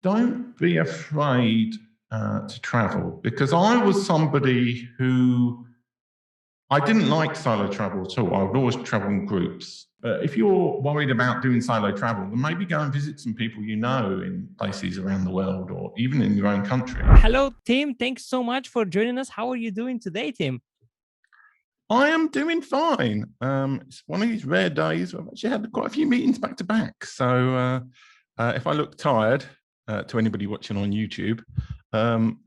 don't be afraid to travel, because I was somebody who I didn't like solo travel at all. I would always travel in groups. But if you're worried about doing solo travel, then maybe go and visit some people you know in places around the world or even in your own country. Hello, Tim. Thanks so much for joining us. How are you doing today, Tim? I am doing fine. It's one of these rare days. I've actually had quite a few meetings back to back. So if I look tired to anybody watching on YouTube,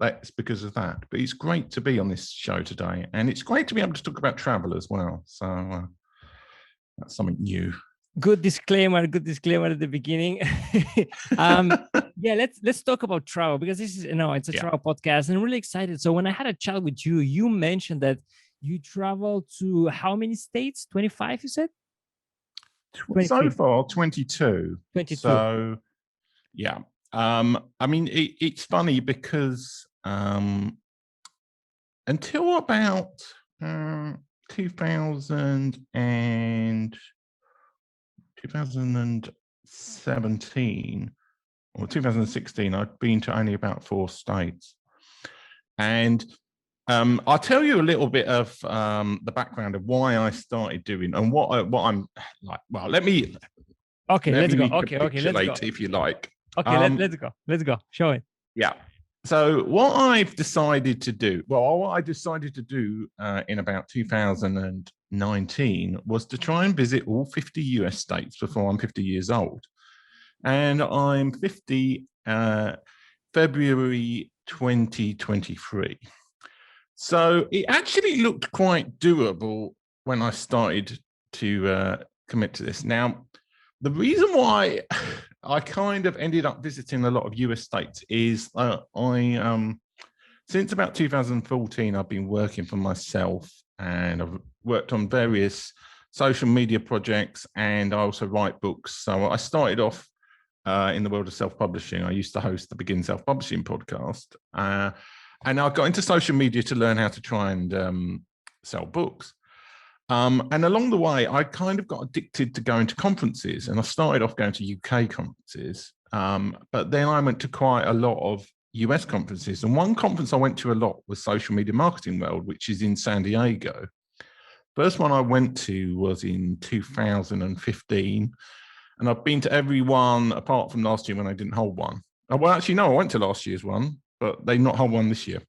that's because of that. But it's great to be on this show today. And it's great to be able to talk about travel as well. So that's something new. Good disclaimer at the beginning. Yeah, let's talk about travel, because this is, it's a travel podcast, and I'm really excited. So when I had a chat with you, you mentioned that you traveled to how many states? 25, you said? So far, 22. 22. So, yeah. I mean, it's funny because until about 2017 or 2016, I'd been to only about 4 states. And I'll tell you a little bit of the background of why I started doing and what I'm like. Well, let me. Okay, let's go. Okay, let's go. If you like. Okay, let's go. Show it. Yeah. So what I've decided to do, what I decided to do in about 2019 was to try and visit all 50 US states before I'm 50 years old. And I'm 50 February 2023. So it actually looked quite doable when I started to commit to this. Now, the reason why I kind of ended up visiting a lot of US states is since about 2014, I've been working for myself, and I've worked on various social media projects, and I also write books. So I started off in the world of self-publishing. I used to host the Begin Self-Publishing podcast, and I got into social media to learn how to try and sell books. And along the way, I kind of got addicted to going to conferences, and I started off going to UK conferences. But then I went to quite a lot of US conferences. And one conference I went to a lot was Social Media Marketing World, which is in San Diego. First one I went to was in 2015. And I've been to every one apart from last year when I didn't hold one. Well, actually, no, I went to last year's one, but they not hold one this year.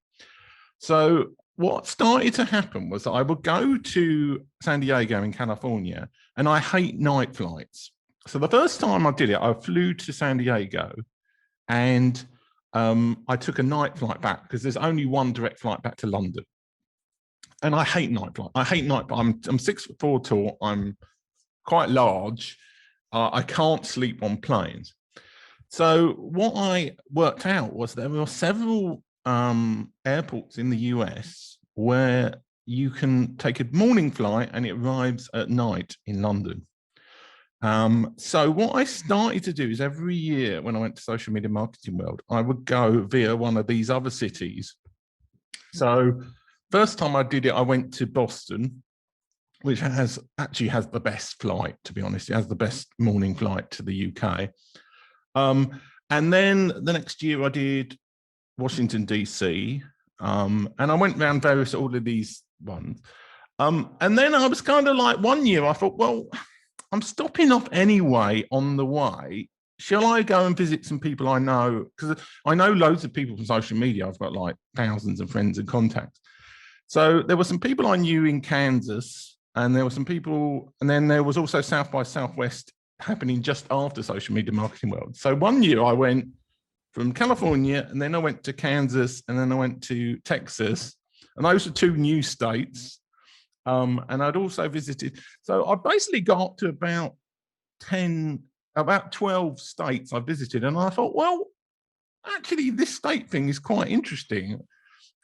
So what started to happen was that I would go to San Diego in California, and I hate night flights. So the first time I did it, I flew to San Diego, and I took a night flight back because there's only one direct flight back to London. And I hate night flight. I hate night. I'm 6'4" tall. I'm quite large. I can't sleep on planes. So what I worked out was there were several airports in the US where you can take a morning flight and it arrives at night in London. So what I started to do is every year when I went to Social Media Marketing World, I would go via one of these other cities. So first time I did it, I went to Boston, which actually has the best flight, to be honest. It has the best morning flight to the UK. And then the next year I did Washington, DC, and I went around all of these ones. And then I was kind of like, one year I thought, well, I'm stopping off anyway on the way. Shall I go and visit some people I know? Because I know loads of people from social media. I've got like thousands of friends and contacts. So there were some people I knew in Kansas, and there were some people, and then there was also South by Southwest happening just after Social Media Marketing World. So one year I went from California, and then I went to Kansas, and then I went to Texas, and those are 2 new states. And I'd also visited. So I basically got to about 12 states I visited, and I thought, well, actually, this state thing is quite interesting.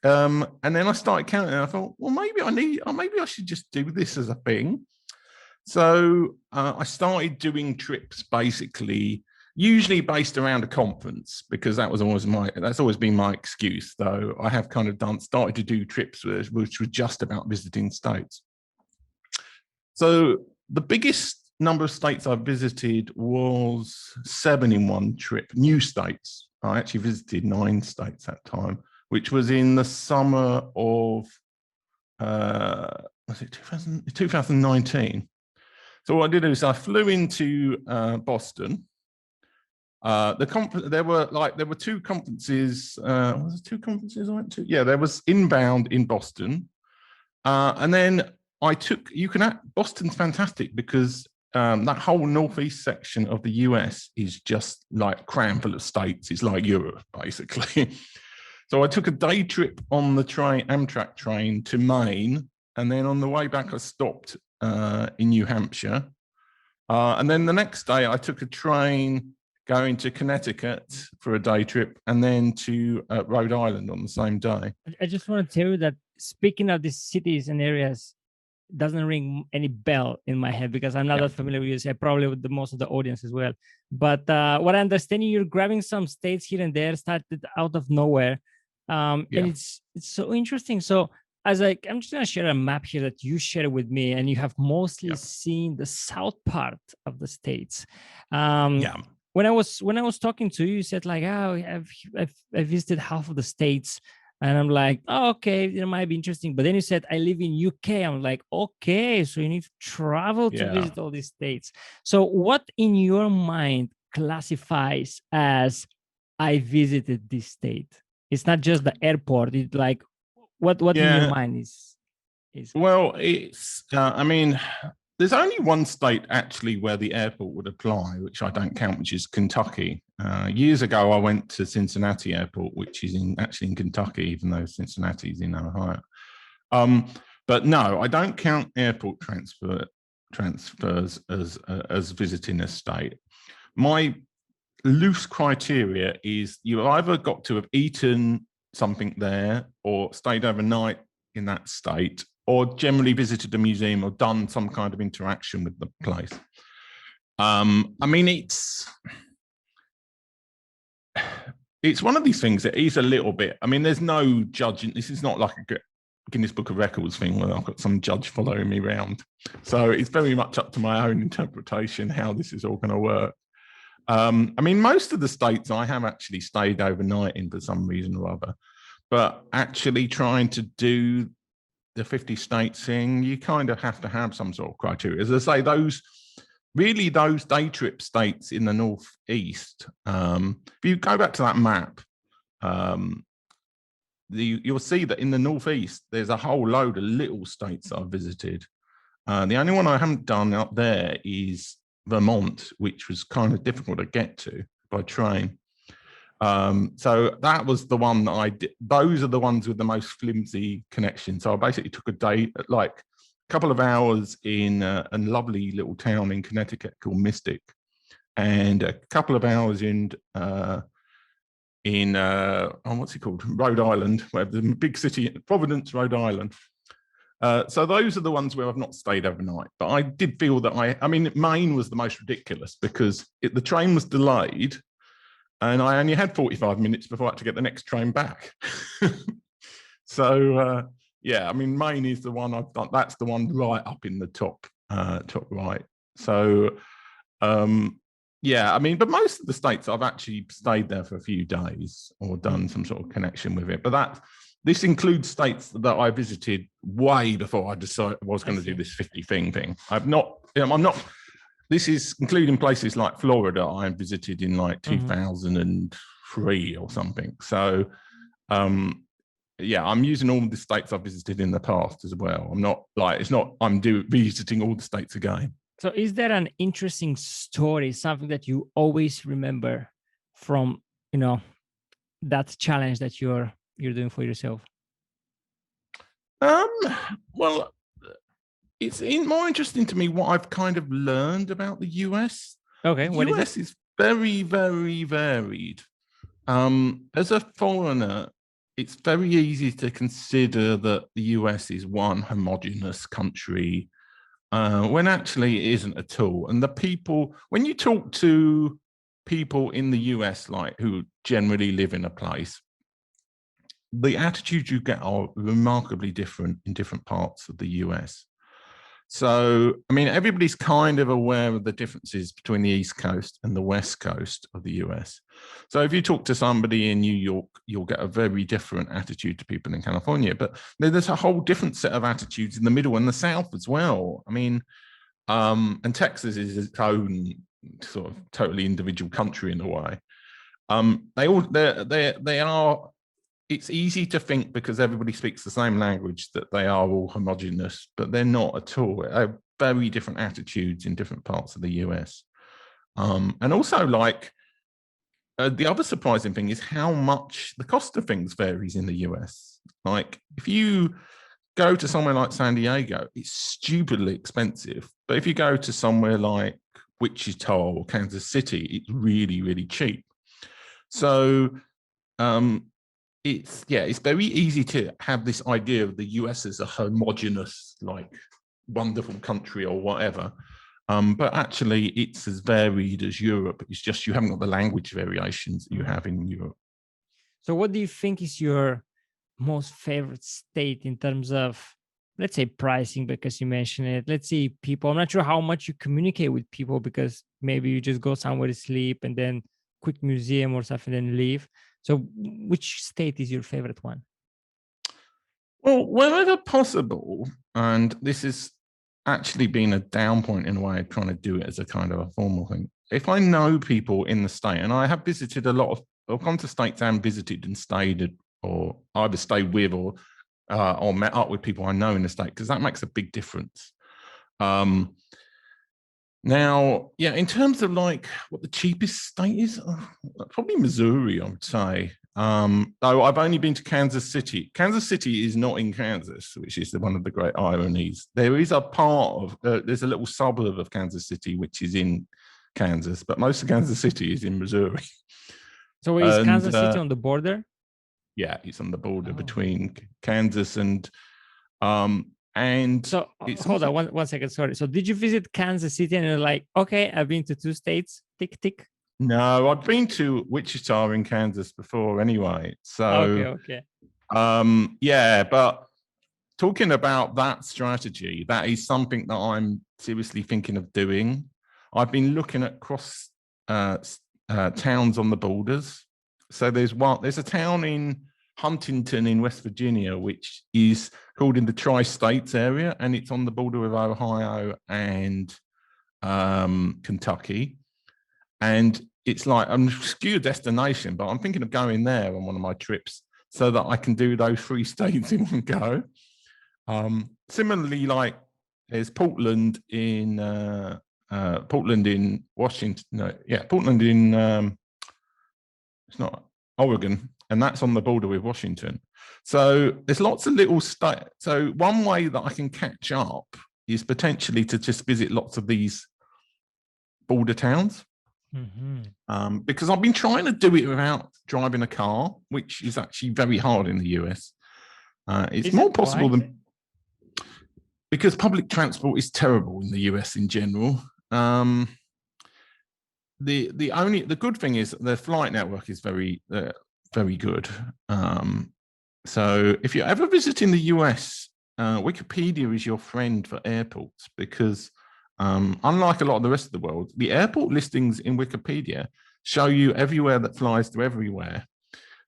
And then I started counting, and I thought, well, maybe I should just do this as a thing. So I started doing trips, basically, usually based around a conference, because that's always been my excuse. Though I have kind of started to do trips which were just about visiting states. So the biggest number of states I've visited was 7 in one trip, new states. I actually visited 9 states that time, which was in the summer of, was it 2019? So what I did is I flew into Boston. There were 2 conferences. Was it 2 conferences I went to? Yeah, there was inbound in Boston, and then Boston's fantastic because that whole northeast section of the US is just like crammed full of states. It's like Europe, basically. So I took a day trip on the Amtrak train to Maine, and then on the way back I stopped in New Hampshire, and then the next day I took a train going to Connecticut for a day trip, and then to Rhode Island on the same day. I just want to tell you that speaking of these cities and areas doesn't ring any bell in my head because I'm not that familiar with you. Probably with most of the audience as well. But what I understand, you're grabbing some states here and there, started out of nowhere, and it's so interesting. So I'm just gonna share a map here that you shared with me, and you have mostly seen the south part of the states. When I was talking to you, you said like, oh, I've visited half of the states. And I'm like, oh, okay, it might be interesting. But then you said, I live in UK. I'm like, okay, so you need to travel to visit all these states. So what in your mind classifies as I visited this state? It's not just the airport. It's like, what in your mind is? Well, it's, I mean, there's only one state actually where the airport would apply, which I don't count, which is Kentucky. Years ago, I went to Cincinnati Airport, which is actually in Kentucky, even though Cincinnati is in Ohio. But no, I don't count airport transfers as visiting a state. My loose criteria is you either got to have eaten something there or stayed overnight in that state, or generally visited a museum or done some kind of interaction with the place. I mean, it's one of these things that is a little bit, I mean, there's no judging. This is not like a Guinness Book of Records thing where I've got some judge following me around. So it's very much up to my own interpretation how this is all going to work. I mean, most of the states I have actually stayed overnight in for some reason or other, but actually trying to do the 50 states thing, you kind of have to have some sort of criteria. As I say, those day trip states in the northeast, if you go back to that map, you'll see that in the northeast, there's a whole load of little states I've visited. The only one I haven't done up there is Vermont, which was kind of difficult to get to by train. So that was the one that I did. Those are the ones with the most flimsy connection. So I basically took a day, like a couple of hours in a lovely little town in Connecticut called Mystic, and a couple of hours in what's it called, Rhode Island, where the big city, Providence, Rhode Island. So those are the ones where I've not stayed overnight. But I did feel that I mean, Maine was the most ridiculous because the train was delayed. And I only had 45 minutes before I had to get the next train back. So, yeah, I mean, Maine is the one I've done. That's the one right up in the top right. So, yeah, I mean, but most of the states I've actually stayed there for a few days or done some sort of connection with it. But this includes states that I visited way before I decided I was going to do this 50 thing. I'm not. This is including places like Florida I visited in like 2003 or something. So, yeah, I'm using all the states I've visited in the past as well. I'm not like, it's not, I'm visiting all the states again. So is there an interesting story, something that you always remember from, that challenge that you're doing for yourself? Well, it's more interesting to me what I've kind of learned about the US. Okay, the US is very, very varied. As a foreigner, it's very easy to consider that the US is one homogenous country, when actually it isn't at all. And the people, when you talk to people in the US, like who generally live in a place, the attitudes you get are remarkably different in different parts of the US. So, I mean, everybody's kind of aware of the differences between the East Coast and the West Coast of the US. So, if you talk to somebody in New York, you'll get a very different attitude to people in California. But there's a whole different set of attitudes in the middle and the South as well. I mean, and Texas is its own sort of totally individual country in a way. They are. It's easy to think because everybody speaks the same language that they are all homogenous, but they're not at all. They have very different attitudes in different parts of the US. And also, like, the other surprising thing is how much the cost of things varies in the US. Like, if you go to somewhere like San Diego, it's stupidly expensive. But if you go to somewhere like Wichita or Kansas City, it's really, really cheap. So, it's very easy to have this idea of the US as a homogenous, like, wonderful country or whatever. But actually, it's as varied as Europe. It's just you haven't got the language variations that you have in Europe. So what do you think is your most favorite state in terms of, let's say, pricing, because you mentioned it? Let's say people. I'm not sure how much you communicate with people, because maybe you just go somewhere to sleep and then quick museum or something and leave. So which state is your favorite one? Well, wherever possible, and this has actually been a down point in a way of trying to do it as a kind of a formal thing. If I know people in the state, and I have visited a lot of, I've gone to states and visited and stayed, or either stayed with or met up with people I know in the state, because that makes a big difference. Now, yeah, in terms of like what the cheapest state is, probably Missouri, I would say. Though I've only been to Kansas City. Kansas City is not in Kansas, which is one of the great ironies. There is a part of, there's a little suburb of Kansas City, which is in Kansas, but most of Kansas City is in Missouri. So is Kansas City on the border? Yeah, it's on the border between Kansas and so hold on one second. Sorry. So did you visit Kansas City and you're like, okay, I've been to 2 states, tick, tick? No, I've been to Wichita in Kansas before anyway. So, okay. Yeah, but talking about that strategy, that is something that I'm seriously thinking of doing. I've been looking at cross towns on the borders. So there's a town in Huntington in West Virginia, which is called in the Tri-States area, and it's on the border with Ohio and Kentucky. And it's like an obscure destination, but I'm thinking of going there on one of my trips so that I can do those 3 states in one go. Similarly, like there's Portland in Washington. No, yeah, Portland in it's not Oregon, and that's on the border with Washington. So there's lots of little states. So one way that I can catch up is potentially to just visit lots of these border towns. Because I've been trying to do it without driving a car, which is actually very hard in the US. It's more possible than, because public transport is terrible in the US in general. The good thing is the flight network is very good. So if you're ever visiting the US, Wikipedia is your friend for airports, because unlike a lot of the rest of the world, the airport listings in Wikipedia show you everywhere that flies to everywhere.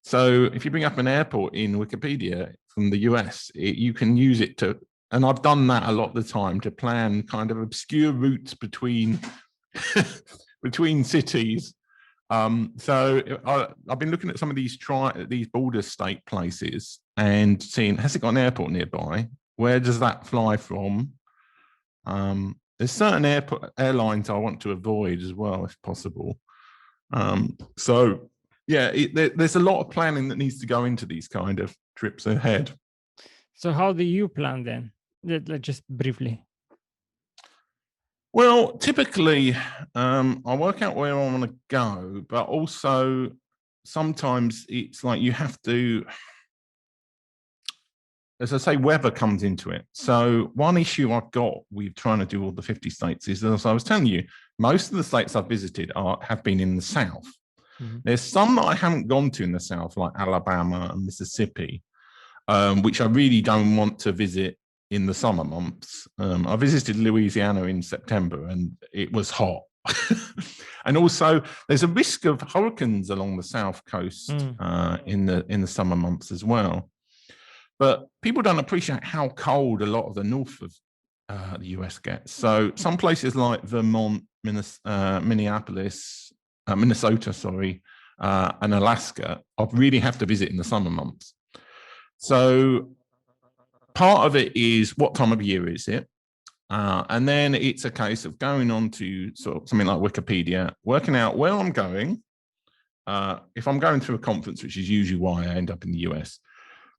So if you bring up an airport in Wikipedia from the US, you can use it to, and I've done that a lot of the time, to plan kind of obscure routes between between cities. So I've been looking at some of these border state places and seeing, has it got an airport nearby? Where does that fly from? There's certain airlines I want to avoid as well, if possible. So yeah, there's a lot of planning that needs to go into these kind of trips ahead. So how do you plan then? Just briefly. Well, typically, I work out where I want to go, but also sometimes it's like you have to, as I say, weather comes into it. So one issue I've got with trying to do all the 50 states is, as I was telling you, most of the states I've visited have been in the South. There's some that I haven't gone to in the South, like Alabama and Mississippi, which I really don't want to visit in the summer months. I visited Louisiana in September and it was hot. And also there's a risk of hurricanes along the south coast in the summer months as well. But people don't appreciate how cold a lot of the north of the US gets. So some places like Vermont, Minneapolis, Minnesota, and Alaska, I really have to visit in the summer months. So part of it is what time of year is it? And then it's a case of going on to sort of something like Wikipedia, working out where I'm going. If I'm going to a conference, which is usually why I end up in the US,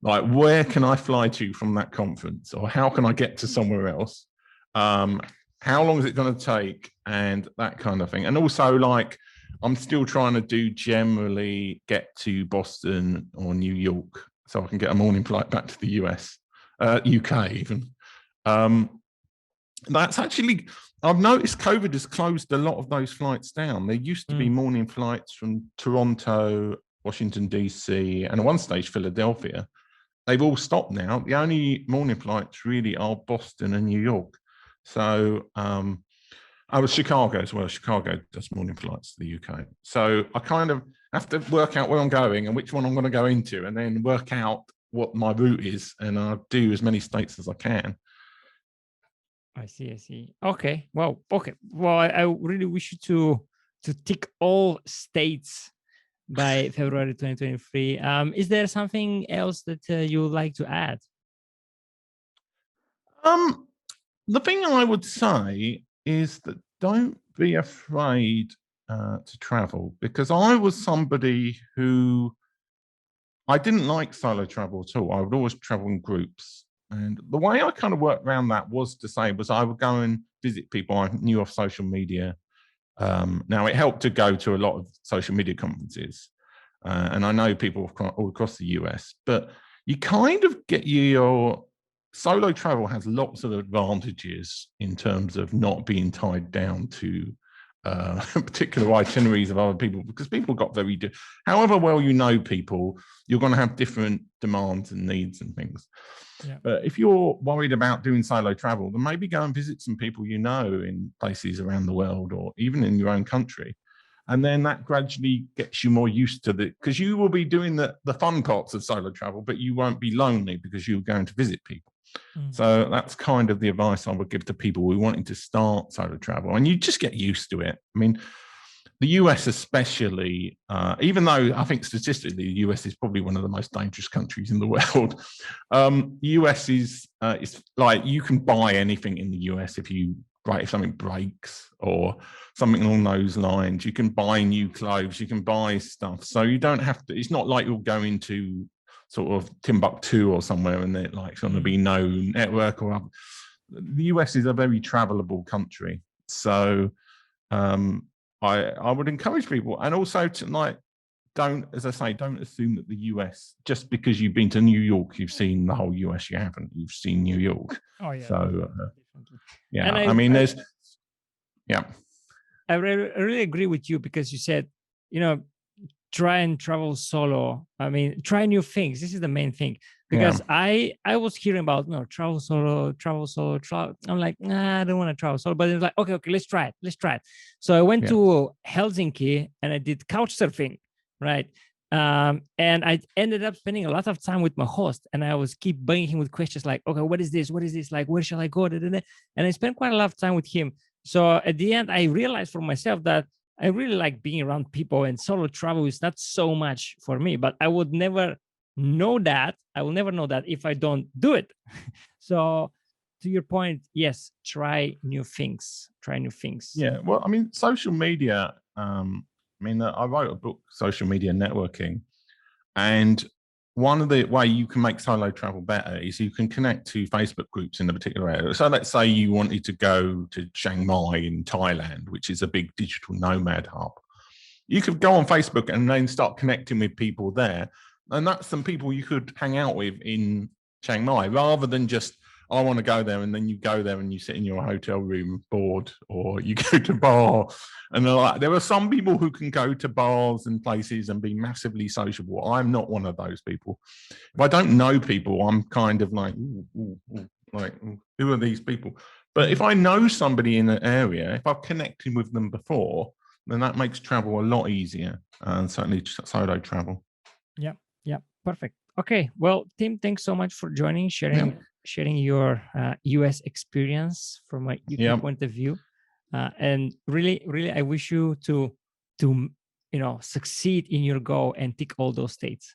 like where can I fly to from that conference, or how can I get to somewhere else? How long is it going to take, and that kind of thing. And also, like, I'm still trying to generally get to Boston or New York so I can get a morning flight back to the US, UK even. That's actually, I've noticed COVID has closed a lot of those flights down. There used to be morning flights from Toronto, Washington, DC, and at one stage, Philadelphia. They've all stopped now. The only morning flights really are Boston and New York. So I was Chicago as well. Chicago does morning flights to the UK. So I kind of have to work out where I'm going and which one I'm going to go into, and then work out what my route is, and I'll do as many states as I can. I see. Okay. Well, I really wish you to tick all states by February 2023. Is there something else that you would like to add? The thing I would say is that don't be afraid to travel, because I was somebody who, I didn't like solo travel at all. I would always travel in groups. And the way I kind of worked around that was I would go and visit people I knew off social media. Now, it helped to go to a lot of social media conferences. And I know people all across the US, but you kind of get your solo travel has lots of advantages in terms of not being tied down to particular itineraries of other people, because people got however well you know people, you're going to have different demands and needs and things. Yeah. But if you're worried about doing solo travel, then maybe go and visit some people you know in places around the world, or even in your own country. And then that gradually gets you more used to because you will be doing the fun parts of solo travel, but you won't be lonely because you're going to visit people. So that's kind of the advice I would give to people who are wanting to start solo travel. And you just get used to it. I mean, the US especially, even though I think statistically the US is probably one of the most dangerous countries in the world, the US is like, you can buy anything in the US if something breaks or something along those lines. You can buy new clothes, you can buy stuff. So you don't have to, it's not like you're going to sort of Timbuktu or somewhere and there's like going to be no network or other. The US is a very travelable country. So I would encourage people, and also to don't assume that the US, just because you've been to New York, you've seen the whole US. You haven't. You've seen New York. Oh yeah. So yeah, and I mean, there's I really agree with you, because you said, try and travel solo. I mean, try new things. This is the main thing, because I was hearing about travel solo. I'm like, nah, I don't want to travel solo. But it's like, okay, let's try it. So I went to Helsinki and I did couch surfing, right? And I ended up spending a lot of time with my host, and I was keep bugging him with questions like, okay, what is this? Like, where shall I go? And I spent quite a lot of time with him. So at the end, I realized for myself that I really like being around people, and solo travel is not so much for me, but I would never know that. I will never know that if I don't do it. So to your point, yes, try new things. Yeah. Well, I mean, social media, I wrote a book, Social Media Networking, and one of the way you can make solo travel better is you can connect to Facebook groups in a particular area. So let's say you wanted to go to Chiang Mai in Thailand, which is a big digital nomad hub. You could go on Facebook and then start connecting with people there. And that's some people you could hang out with in Chiang Mai, rather than just, I want to go there, and then you go there and you sit in your hotel room bored, or you go to bar. And there are some people who can go to bars and places and be massively sociable. I'm not one of those people. If I don't know people, I'm kind of like, like, who are these people? But if I know somebody in the area, if I've connected with them before, then that makes travel a lot easier, and certainly solo travel. Yeah, perfect. Okay, well, Tim, thanks so much for joining, sharing your US experience from a UK point of view, and really, I wish you to succeed in your goal and tick all those states.